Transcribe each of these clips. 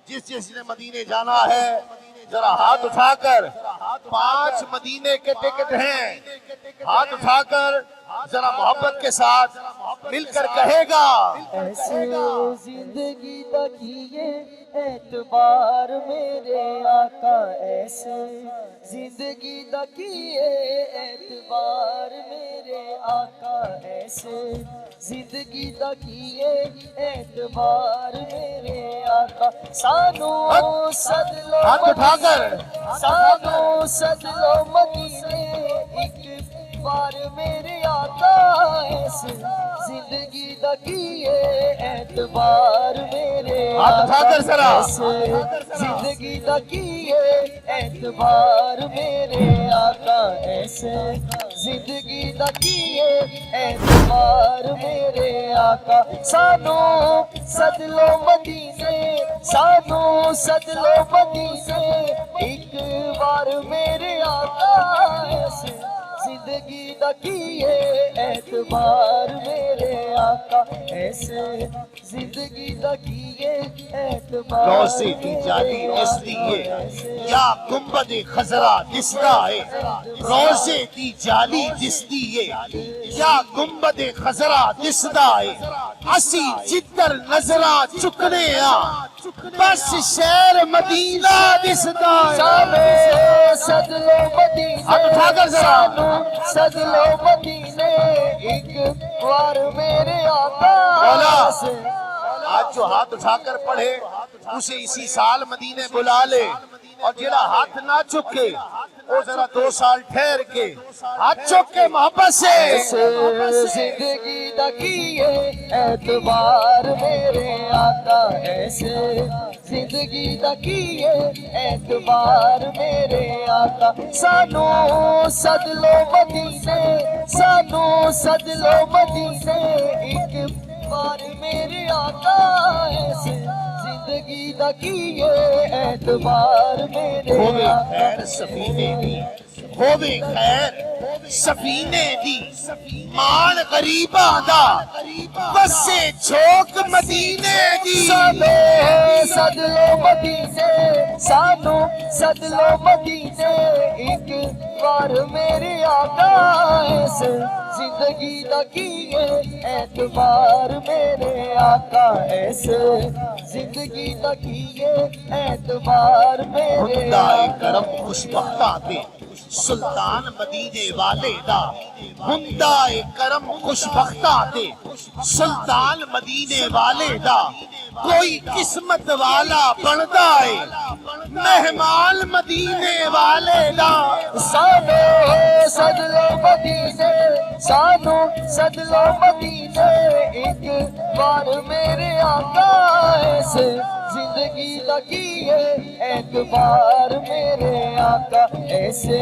جس نے مدینے جانا ہے ذرا ہاتھ اٹھا کر، 5 مدینے کے ٹکٹ ہیں، ہاتھ اٹھا کر ذرا محبت کے ساتھ مل کر کہے گا ایسے زندگی تکیے اعتبار میرے آقا، ایسے زندگی تکیے اعتبار میرے آقا، ایسے زندگی تکیے اعتبار میرے آقا، سانو سد لو ہاتھ اٹھا کر سانو سد لو مدینے ایک بار میرے آقا، ایسے زندگی دا کیے اعتبار میرے ہاتھ اٹھا کر ذرا، ایسے زندگی دا کیے اعتبار میرے آقا، ایسے زندگی دا کیے اعتبار میرے آقا، سانو سد لو مدینے سانو سد لو مدینے ایک بار میرے آقا، ایسے زندگی دا کیے اعتبار میرے آقا، ایسے زندگی دا کیے اعتبار روزے دی جالی اس لیے یا گنبد خضرا دستا ہے، روزے دی جالی دس دیے یا گنبد خضرا دستا ہے، اسی جدر نظرہ چکنے بس شہر مدینہ دستا ہے۔ سانو سد لو مدینے ہاتھ اٹھا کر ذرا، سانو سد لو مدینے ایک بار میرے آقا، مولا ایسے آج جو ہاتھ اٹھا کر پڑھے اسے اسی سال مدینے بلا لے، اور جڑا ہاتھ نہ چکے وہ ذرا 2 سال ٹھہر کے ہاتھ چک کے محبت سے ایسے زندگی دا کیے اعتبار میرے آقا، ایسے زندگی دا کیے اعتبار میرے آقا، سانو سد لو مدینے سانو سد لو مدینے ایک بار میرے آقا، ایسے زندگی دا کیے اعتبار میرے ہووے آقا، خیر سفینے دی، ہووے خیر سفینے دی، مان غریباں دا بسے جھوک مدینے دی۔ سانو سد لو مدینے سانو سد لو مدینے ایک بار میرے آقا، ایسے زندگی دا کیے اعتبار میرے آقا، ایسے زندگی دا کیے اعتبار میرے ہندائے آقا، کرم خوش بختہ دے سلطان مدینے والے دا، ہندائے کرم خوش بختہ دے سلطان مدینے والے دا، کوئی قسمت والا بندا ہے مہمان مدینے والے دا۔ سانو سد لو مدینے سانو سد لو مدینے ایک بار میرے آقا، ایسے زندگی دا کیے اعتبار میرے آقا، ایسے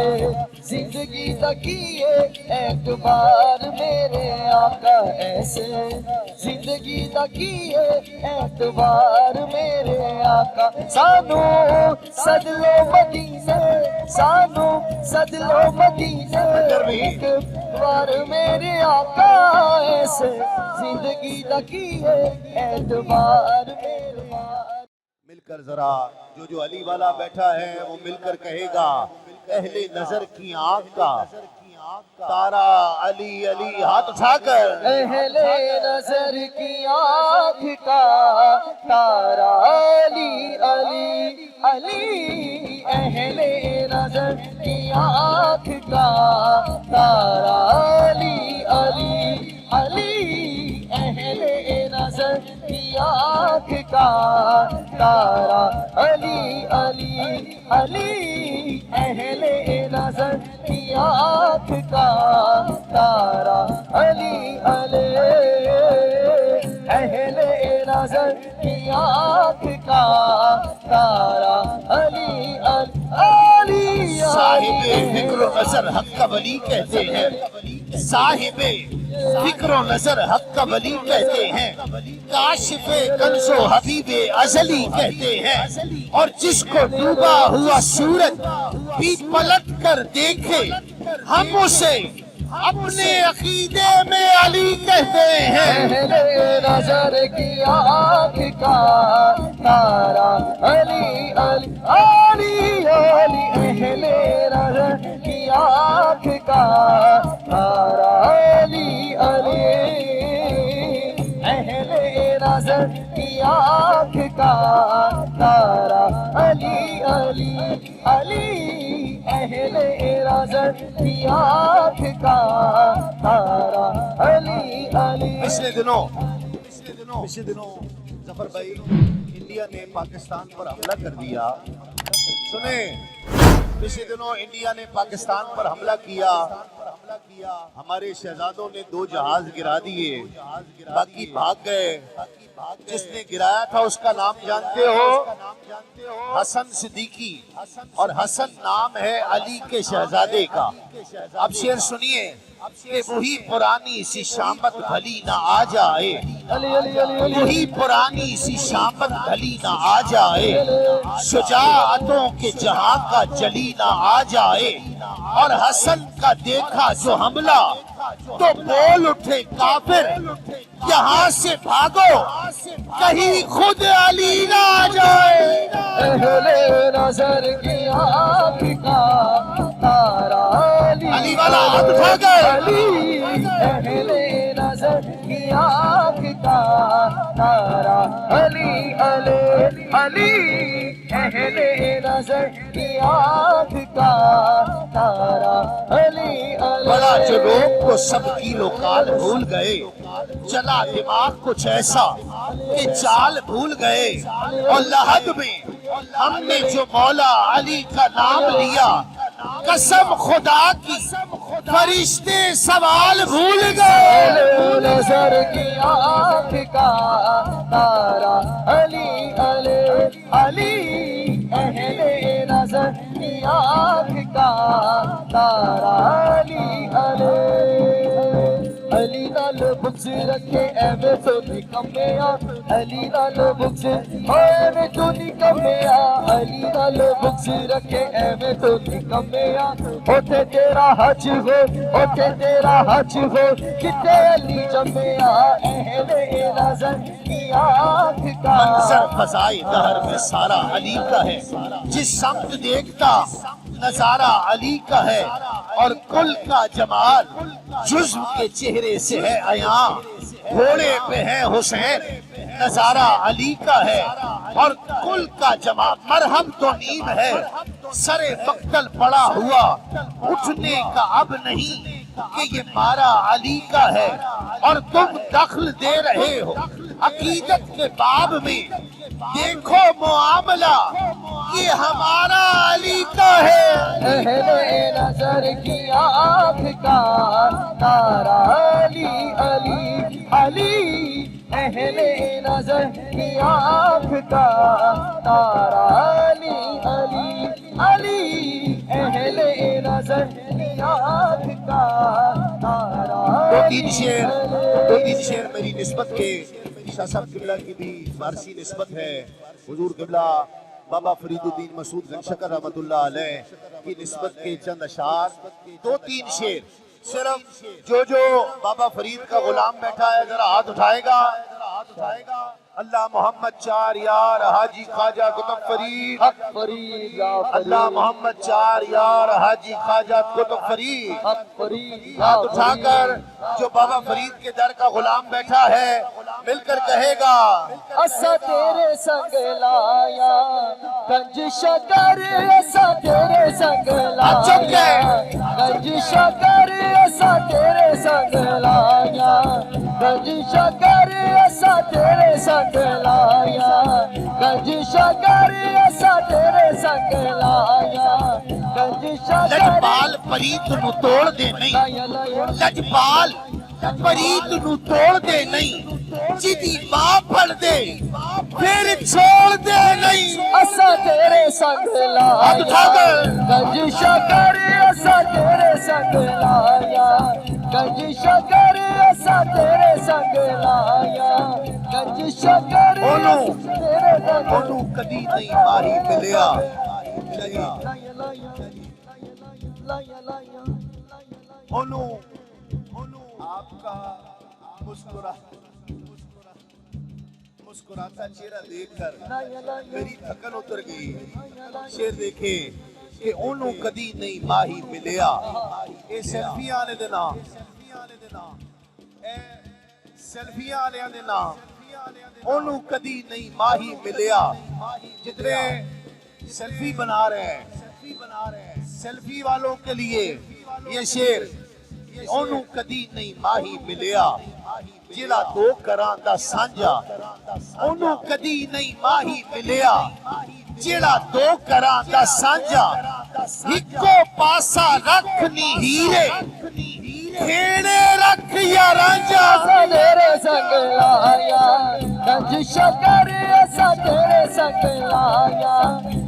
زندگی دا کیے اعتبار میرے آقا، ایسے زندگی دا کیے اعتبار میرے آقا، سانو سد لو مدینے سانو سد لو مدینے ایک بار میرے آقا، ایسے زندگی دا کیے اعتبار میرے آقا۔ مل کر ذرا جو علی والا بیٹھا ہے وہ مل کر کہے گا، اہل نظر کی آنکھ کا تارا علی علی، ہاتھ اٹھا کر اہل نظر کی آنکھ کا تارا علی علی علی، اہل نظر کی آنکھ کا تارا علی علی علی، اہل نظر کی آنکھ کا تارا علی علی علی، اہل نظر کی آنکھ کا تارا علی علی، اہل نظر کی آنکھ کا تارا علی علی، صاحب فکر و نظر حق کا ولی کہتے ہیں، صاحب فکر و نظر حق کا ولی کہتے ہیں، کاشف کنز و حبیب ازلی کہتے ہیں، اور جس کو ڈوبا ہوا سورج بھی پلٹ کر دیکھے ہم اسے اپنے عقیدے میں علی کہتے ہیں اہل نظر کی آنکھ کا تارا علی علی علی علی اہل نظر کی آنکھ کا تارا علی علی اہل نظر کی آنکھ کا تارا علی علی علی اہل نظر کی آنکھ کا تارا علی علی پچھلے دنوں ظفر بھائی انڈیا نے پاکستان پر حملہ کر دیا سنیں پچھلے دنوں انڈیا نے پاکستان پر حملہ کیا ہمارے شہزادوں نے 2 جہاز گرا دیے باقی بھاگ گئے جس نے گرایا تھا اس کا نام جانتے ہو حسن صدیقی اور حسن نام ہے علی کے شہزادے کا اب شعر سنیے کہ وہی پرانی سی شامت بھلی نہ آ جائے علی علی علی علی وہی پرانی سی شامت بھلی نہ آ جائے شجاعتوں کے جہاں کا جلی نہ آ جائے اور حسن کا دیکھا جو حملہ تو بول اٹھے کافر یہاں سے بھاگو کہیں خود علی نہ آ جائے اہل نظر کی آنکھ کا تارا علی علی والا ہاتھ اٹھا کر علی اہل نظر کی آنکھ کا تارا علی علی علی اہل نظر کی آنکھ کا تارا علی علی بڑا جو لوگ تو سب کی لوکال بھول گئے چلا دماغ کچھ ایسا کہ چال بھول گئے اور لحد میں ہم نے جو مولا علی کا نام لیا قسم خدا کی فرشتے سوال بھول گئے اہل نظر کی آنکھ کا تارا علی علی علی اہل نظر کی آنکھ کا تارا علی علی علی نال بکس رکھے ایویں تو نکمیا علی نال بکس ایویں تو نکمیا علی نال بکس رکھے ایویں تو نکمیا اوتھے تیرا حج ہو اوتھے تیرا حج ہو کتے علی جمیا اہل نظر کی آنکھ کا منظر فضائے دہر میں سارا علی کا ہے جس سمت دیکھتا نظارہ علی کا ہے اور کل کا جمال جزو کے چہرے سے ہے عیاں گھوڑے پہ ہے حسین نظارہ علی کا ہے اور کل کا جمال مرہم تو نیم ہے سر مقتل پڑا ہوا اٹھنے کا اب نہیں کہ یہ مارا علی کا ہے اور تم دخل دے رہے ہو عقیدت کے باب میں دیکھو معاملہ یہ ہمارا علی کا ہے اہل نظر کی آنکھ کا تارا علی علی علی اہل نظر کی آنکھ کا تارا علی علی علی اہل نظر کی آنکھ کا تارا 2-3 شعر میری نسبت کے شاہ صاحب قبلہ کی بھی فارسی نسبت ہے حضور قبلہ بابا فرید الدین مسعود گنشکر رحمت اللہ علیہ کی نسبت کے چند اشعار 2-3 شعر صرف جو بابا فرید کا غلام بیٹھا ہے ذرا ہاتھ اٹھائے گا اللہ محمد 4 یار حاجی خواجہ قطب فرید حق فرید یا اللہ محمد 4 یار حاجی خواجہ قطب فرید حق فرید ہاتھ اٹھا کر جو بابا فرید کے در کا غلام بیٹھا ہے مل کر کہے گا اسا تیرے سنگ لایا گنج شکر اسا تیرے سنگ لایا گنج شکر اسا تیرے سنگ لایا گنج شکر اسا تیرے سنگ لایا گنج شکر اسا تیرے سنگ لایا گنج شکر لجپال فرید نو توڑ دے نہیں لجپال فرید نو توڑ دے نہیں جدی ماں پڑ دے پھر چھوڑ دے نہیں اسا تیرے سنگ ہاتھ اٹھا لایا کر گنج شکر اسا تیرے سنگ لایا گنج شکر اسا تیرے سنگ لایا گنج شکر بولو تیرے سنگ بولو کدی نہیں ماہی ملیا بولو آپ کا مسکراتا چہرہ دیکھ کر میری تھکن اتر گئی. شیر دیکھے کہ انہوں کدی نہیں ماہی ملیا. اے سیلفیاں آنے دینا, اے سیلفیاں آنے دینا, انہوں کدی نہیں ماہی ملیا. جتنے سیلفی بنا رہے ہیں, سیلفی والوں کے لیے یہ شیر, انہوں کدی نہیں ماہی ملیا. جڑا دو کراں دا سانجا, انہوں کدی نہیں ماہی ملیا. جڑا دو کراں دا سانجا, ہکو پاسا رکھنی ہیرے, کھیڑے رکھ یا رانجا. تیرے سنگ لایا گنج شکر ایسا تیرے سنگ لایا,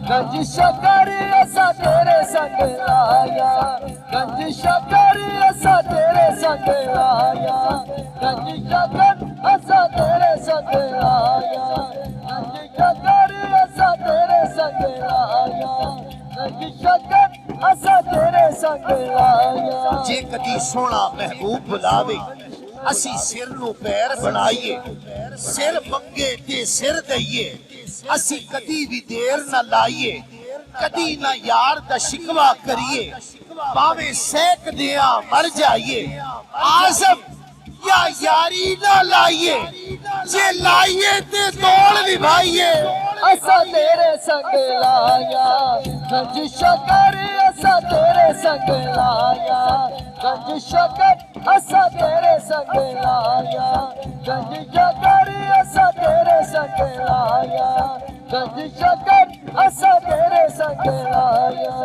گنج شکر ایسا تیرے سنگ لایا, گنج شکر ایسا تیرے سنگ لایا, گنج شکر ایسا تیرے سنگ لایا, گنج شکر ایسا تیرے سنگ لایا, گنج شکر ایسا تیرے سنگ لایا. جے کدی سونا محبوب بلاوے, اسی سر نو پیر بنائیے, سر منگے تے سر دئیے, اسی کدی بھی دیر نہ لائیے, کدی نہ یار دا شکوا کریے, باویں سیک دیا مر جائیے. آزم یا یاری نہ لائیے, جے لائیے تے توڑ نبھائیے. ایسا تیرے سنگ لایا گنج شکر ایسا تیرے سنگ لایا, گنج شکر ایسا تیرے سنگ لایا, گنج شکر ایسا تیرے سنگ لایا, گنج شکر ایسا تیرے سنگ لایا,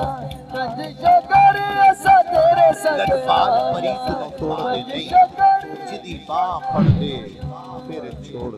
گنج شکر ایسا تیرے سنگ لٹپال لایا. مریض نہ توڑ دے نہیں, جدی باں پڑ دے پھر چھوڑ